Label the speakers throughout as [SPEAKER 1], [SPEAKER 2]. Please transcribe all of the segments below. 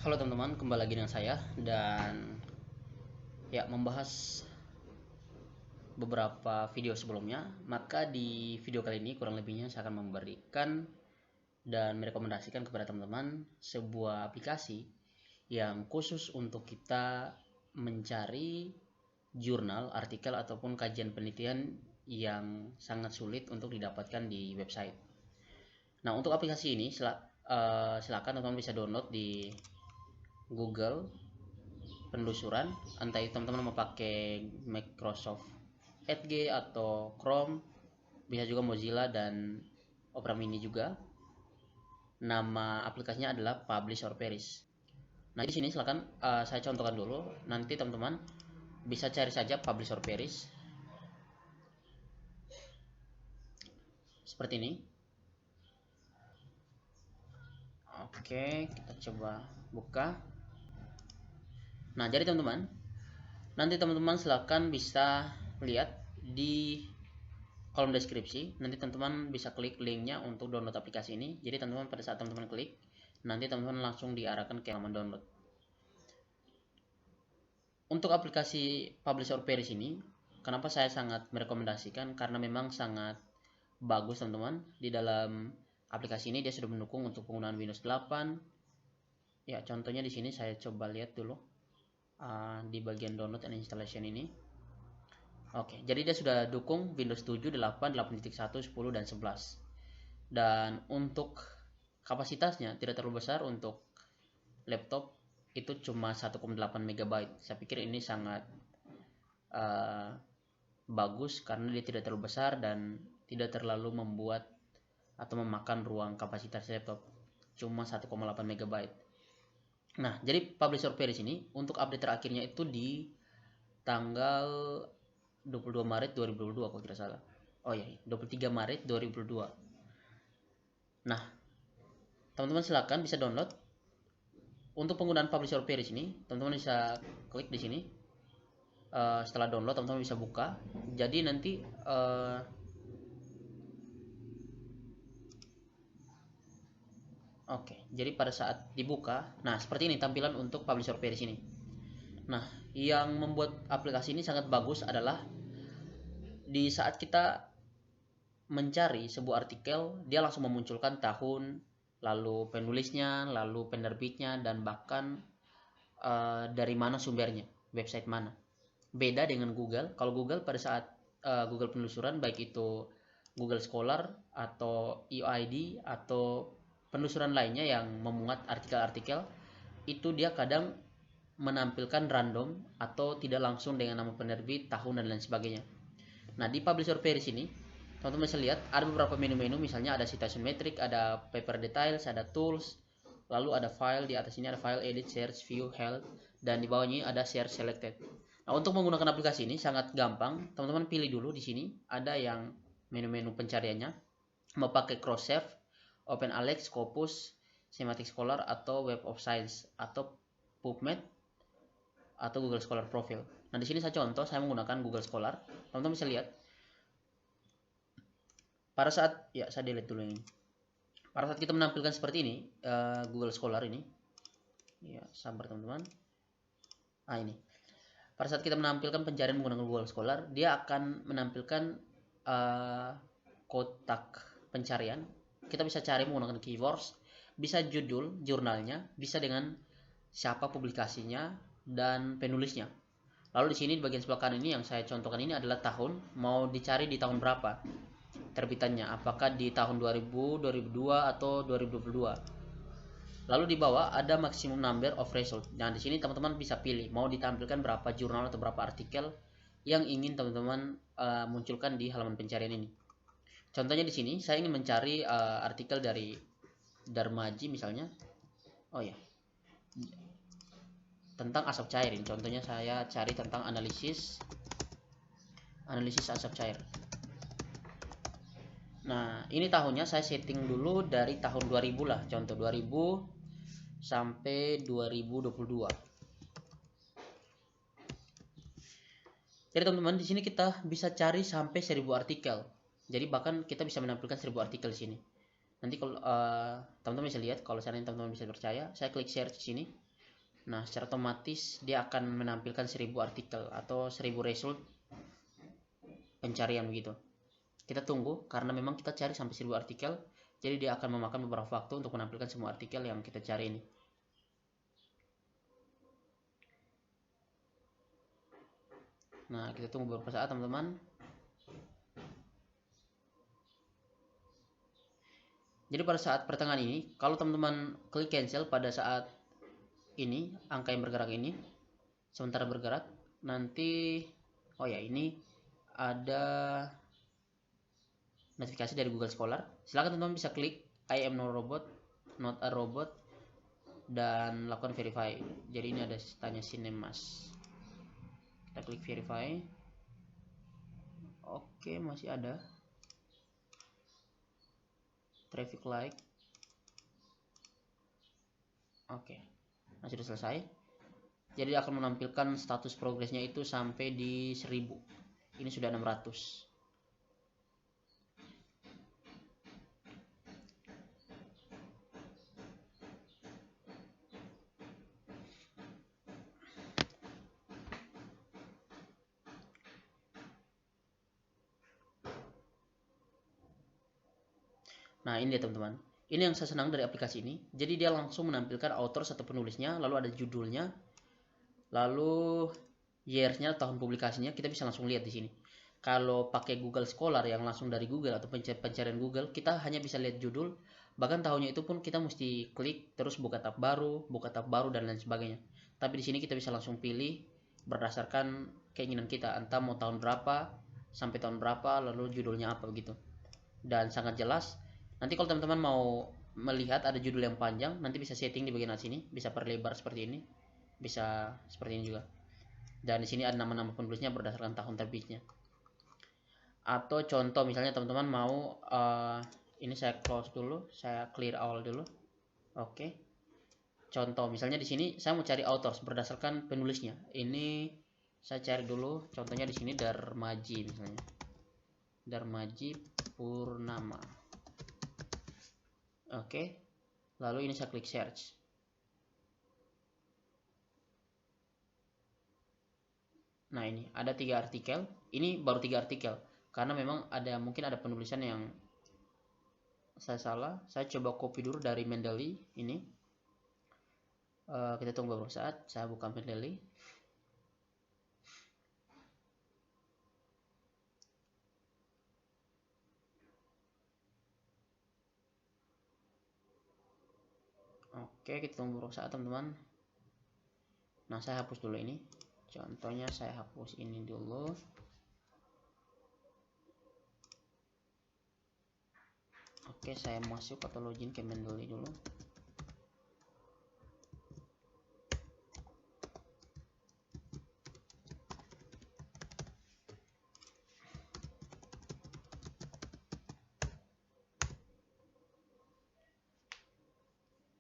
[SPEAKER 1] Halo teman-teman, kembali lagi dengan saya dan membahas beberapa video sebelumnya. Maka di video kali ini kurang lebihnya saya akan memberikan dan merekomendasikan kepada teman-teman sebuah aplikasi yang khusus untuk kita mencari jurnal, artikel ataupun kajian penelitian yang sangat sulit untuk didapatkan di website. Nah, untuk aplikasi ini silakan teman-teman bisa download di Google penelusuran, entah itu teman-teman mau pakai Microsoft Edge atau Chrome, bisa juga Mozilla dan Opera Mini juga. Nama aplikasinya adalah Publish or Perish. Nah, di sini silakan saya contohkan dulu. Nanti teman-teman bisa cari saja Publish or Perish seperti ini. Oke, kita coba buka. Nah, jadi teman-teman, nanti teman-teman silakan bisa lihat di kolom deskripsi. Nanti teman-teman bisa klik linknya untuk download aplikasi ini. Jadi teman-teman pada saat teman-teman klik, nanti teman-teman langsung diarahkan ke halaman download. Untuk aplikasi Publish or Perish ini, kenapa saya sangat merekomendasikan? Karena memang sangat bagus teman-teman. Di dalam aplikasi ini dia sudah mendukung untuk penggunaan Windows 8. Ya, contohnya di sini saya coba lihat dulu di bagian download and installation ini. Oke, jadi dia sudah dukung Windows 7, 8, 8.1, 10 dan 11. Dan untuk kapasitasnya tidak terlalu besar, untuk laptop itu cuma 1,8 MB. Saya pikir ini sangat bagus karena dia tidak terlalu besar dan tidak terlalu membuat atau memakan ruang kapasitas laptop, cuma 1,8 MB. Nah, jadi Publish or Perish ini untuk update terakhirnya itu di tanggal 22 Maret 2022 kalau tidak salah. Oh ya, 23 Maret 2022. Nah, teman-teman silakan bisa download. Untuk penggunaan Publish or Perish ini, teman-teman bisa klik di sini. Setelah download, teman-teman bisa buka. Jadi nanti jadi pada saat dibuka, nah seperti ini tampilan untuk Publish or Perish ini. Nah, yang membuat aplikasi ini sangat bagus adalah di saat kita mencari sebuah artikel, dia langsung memunculkan tahun, lalu penulisnya, lalu penerbitnya, dan bahkan dari mana sumbernya, website mana. Beda dengan Google. Kalau Google pada saat Google penelusuran, baik itu Google Scholar atau EOID atau penelusuran lainnya yang memuat artikel-artikel, itu dia kadang menampilkan random atau tidak langsung dengan nama penerbit, tahun dan lain sebagainya. Nah, di Publish or Perish ini teman-teman bisa lihat ada beberapa menu-menu, misalnya ada citation metric, ada paper details, ada tools, lalu ada file. Di atas ini ada file, edit, search, view, help, dan di bawahnya ada share selected. Nah, untuk menggunakan aplikasi ini sangat gampang. Teman-teman pilih dulu di sini ada yang menu-menu pencariannya, mau pakai Crossref, OpenAlex, Scopus, Semantic Scholar atau Web of Science atau PubMed atau Google Scholar Profile. Nah, di sini saya contoh, saya menggunakan Google Scholar. Teman-teman bisa lihat pada saat saya delete dulu ini. Pada saat kita menampilkan seperti ini, Google Scholar ini, sabar teman-teman. Ini. Pada saat kita menampilkan pencarian menggunakan Google Scholar, dia akan menampilkan kotak pencarian. Kita bisa cari menggunakan keywords, bisa judul jurnalnya, bisa dengan siapa publikasinya dan penulisnya. Lalu di sini di bagian sebelah kanan ini yang saya contohkan ini adalah tahun, mau dicari di tahun berapa terbitannya, apakah di tahun 2000, 2002 atau 2022. Lalu di bawah ada maximum number of result. Nah, di sini teman-teman bisa pilih mau ditampilkan berapa jurnal atau berapa artikel yang ingin teman-teman munculkan di halaman pencarian ini. Contohnya di sini saya ingin mencari artikel dari Darmaji misalnya. Tentang asap cair ini. Contohnya saya cari tentang analisis asap cair. Nah, ini tahunnya saya setting dulu dari tahun 2000 lah, contoh 2000 sampai 2022. Jadi teman-teman, di sini kita bisa cari sampai 1000 artikel. Jadi bahkan kita bisa menampilkan 1000 artikel di sini. Nanti kalau teman-teman bisa lihat, kalau seandainya teman-teman bisa percaya, saya klik share di sini. Nah, secara otomatis dia akan menampilkan 1000 artikel atau 1000 result pencarian begitu. Kita tunggu karena memang kita cari sampai 1000 artikel, jadi dia akan memakan beberapa waktu untuk menampilkan semua artikel yang kita cari ini. Nah, kita tunggu beberapa saat teman-teman. Jadi pada saat pertengahan ini, kalau teman-teman klik cancel pada saat ini, angka yang bergerak ini, sementara bergerak, nanti, oh ya ini ada notifikasi dari Google Scholar. Silahkan teman-teman bisa klik I am no robot, not a robot, dan lakukan verify. Jadi ini ada tanya Cinemas. Kita klik verify. Oke, masih ada traffic light. Oke, nah sudah selesai. Jadi akan menampilkan status progresnya itu sampai di 1000. Ini sudah 600. Nah, ini dia teman-teman. Ini yang saya senang dari aplikasi ini. Jadi dia langsung menampilkan author atau penulisnya, lalu ada judulnya, lalu years-nya, tahun publikasinya, kita bisa langsung lihat di sini. Kalau pakai Google Scholar yang langsung dari Google atau pencarian Google, kita hanya bisa lihat judul, bahkan tahunnya itu pun kita mesti klik terus buka tab baru dan lain sebagainya. Tapi di sini kita bisa langsung pilih berdasarkan keinginan kita, entah mau tahun berapa sampai tahun berapa, lalu judulnya apa begitu. Dan sangat jelas. Nanti kalau teman-teman mau melihat ada judul yang panjang, nanti bisa setting di bagian atas sini, bisa perlebar seperti ini, bisa seperti ini juga. Dan di sini ada nama-nama penulisnya berdasarkan tahun terbitnya. Atau contoh misalnya teman-teman mau ini saya close dulu, saya clear all dulu. Oke. Contoh misalnya di sini saya mau cari authors berdasarkan penulisnya. Ini saya cari dulu contohnya di sini Darmaji misalnya. Darmaji Purnama. Oke. Lalu ini saya klik search. Nah, ini ada 3 artikel. Ini baru 3 artikel karena memang mungkin ada penulisan yang saya salah. Saya coba copy dulu dari Mendeley ini. Kita tunggu beberapa saat. Saya buka Mendeley. Oke, kita tunggu beberapa saat teman-teman. Nah, saya hapus dulu ini. Contohnya saya hapus ini dulu. Oke, saya masuk atau login ke Mendeley dulu.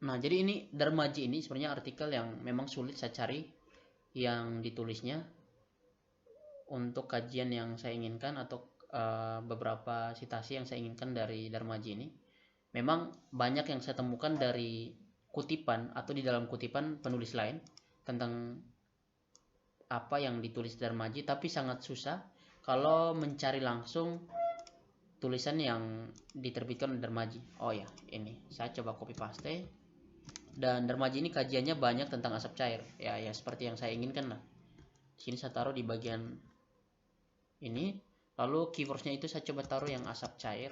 [SPEAKER 1] Nah, jadi ini Darmaji ini sebenarnya artikel yang memang sulit saya cari yang ditulisnya untuk kajian yang saya inginkan atau beberapa citasi yang saya inginkan dari Darmaji ini. Memang banyak yang saya temukan dari kutipan atau di dalam kutipan penulis lain tentang apa yang ditulis Darmaji, tapi sangat susah kalau mencari langsung tulisan yang diterbitkan oleh Darmaji. Oh ya, ini saya coba copy paste. Dan Darmaji ini kajiannya banyak tentang asap cair. Ya seperti yang saya inginkan lah. Di sini saya taruh di bagian ini. Lalu keywordsnya itu saya coba taruh yang asap cair.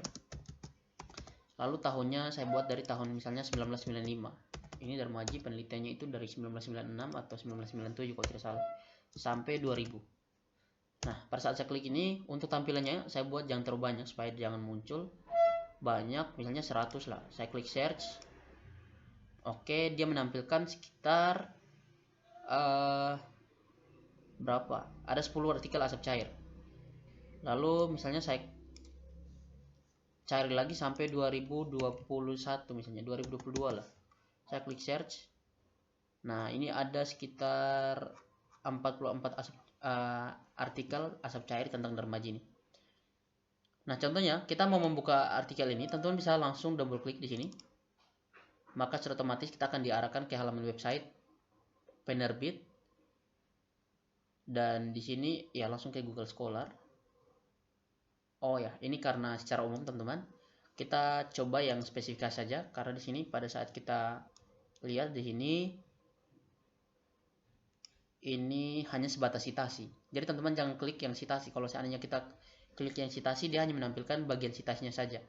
[SPEAKER 1] Lalu tahunnya saya buat dari tahun misalnya 1995. Ini Darmaji penelitiannya itu dari 1996 atau 1997 kalau tidak salah. Sampai 2000. Nah, pada saat saya klik ini, untuk tampilannya saya buat jangan terlalu banyak supaya jangan muncul banyak, misalnya 100 lah. Saya klik search. Oke, dia menampilkan sekitar berapa? Ada 10 artikel asap cair. Lalu misalnya saya cari lagi sampai 2021 misalnya, 2022 lah. Saya klik search. Nah, ini ada sekitar 44 artikel asap cair tentang Darmaji ini. Nah, contohnya kita mau membuka artikel ini, teman-teman bisa langsung double klik di sini. Maka secara otomatis kita akan diarahkan ke halaman website penerbit, dan di sini ya langsung ke Google Scholar. Oh ya, ini karena secara umum teman-teman. Kita coba yang spesifikasi saja karena di sini pada saat kita lihat di sini ini hanya sebatas citasi. Jadi teman-teman jangan klik yang citasi. Kalau seandainya kita klik yang citasi, dia hanya menampilkan bagian citasinya saja.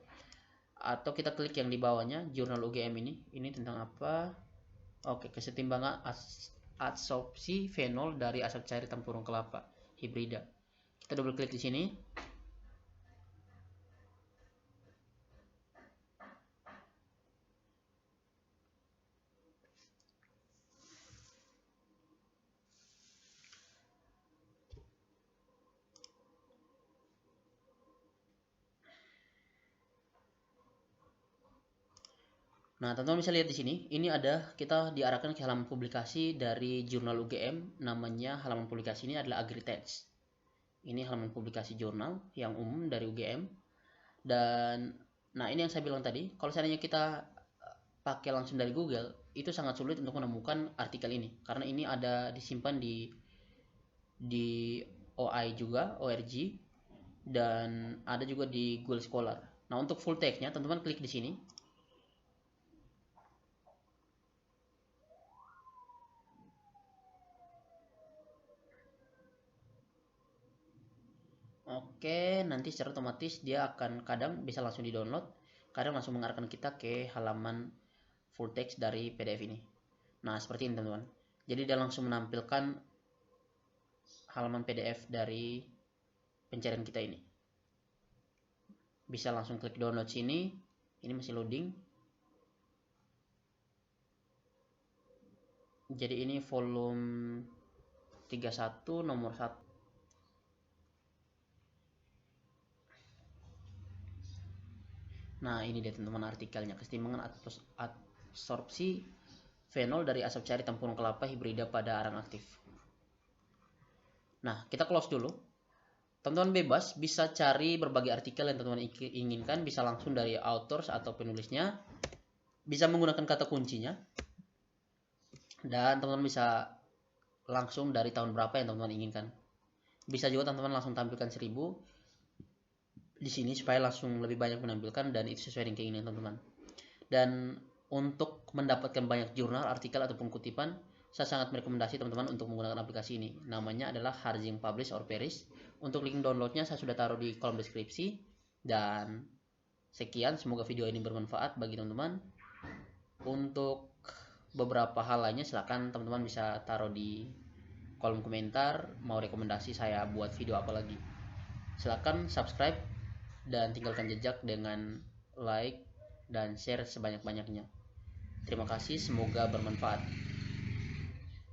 [SPEAKER 1] Atau kita klik yang di bawahnya, jurnal UGM ini tentang apa? Oke, kesetimbangan adsorpsi fenol dari asap cair tempurung kelapa hibrida. Kita double klik di sini. Nah, teman-teman bisa lihat di sini, ini ada kita diarahkan ke halaman publikasi dari jurnal UGM, namanya halaman publikasi ini adalah AgriText. Ini halaman publikasi jurnal yang umum dari UGM. Dan nah, ini yang saya bilang tadi, kalau seandainya kita pakai langsung dari Google, itu sangat sulit untuk menemukan artikel ini karena ini ada disimpan di OI juga, ORG, dan ada juga di Google Scholar. Nah, untuk full text-nya teman-teman klik di sini. Oke, nanti secara otomatis dia akan kadang bisa langsung di-download, kadang langsung mengarahkan kita ke halaman full text dari PDF ini. Nah, seperti ini teman-teman. Jadi dia langsung menampilkan halaman PDF dari pencarian kita ini. Bisa langsung klik download sini. Ini masih loading. Jadi ini volume 31 nomor 1. Nah, ini dia teman-teman artikelnya, kesetimbangan absorpsi fenol dari asap cair tempurung kelapa hibrida pada arang aktif. Nah, kita close dulu. Teman-teman bebas bisa cari berbagai artikel yang teman-teman inginkan, bisa langsung dari authors atau penulisnya, bisa menggunakan kata kuncinya, dan teman-teman bisa langsung dari tahun berapa yang teman-teman inginkan. Bisa juga teman-teman langsung tampilkan 1000 di sini supaya langsung lebih banyak menampilkan dan itu sesuai dengan keinginan teman-teman. Dan untuk mendapatkan banyak jurnal, artikel ataupun kutipan, saya sangat merekomendasi teman-teman untuk menggunakan aplikasi ini. Namanya adalah Harzing Publish or Perish. Untuk link downloadnya saya sudah taruh di kolom deskripsi. Dan sekian, semoga video ini bermanfaat bagi teman-teman. Untuk beberapa hal lainnya silahkan teman-teman bisa taruh di kolom komentar, mau rekomendasi saya buat video apa lagi. Silahkan subscribe dan tinggalkan jejak dengan like dan share sebanyak-banyaknya. Terima kasih, semoga bermanfaat.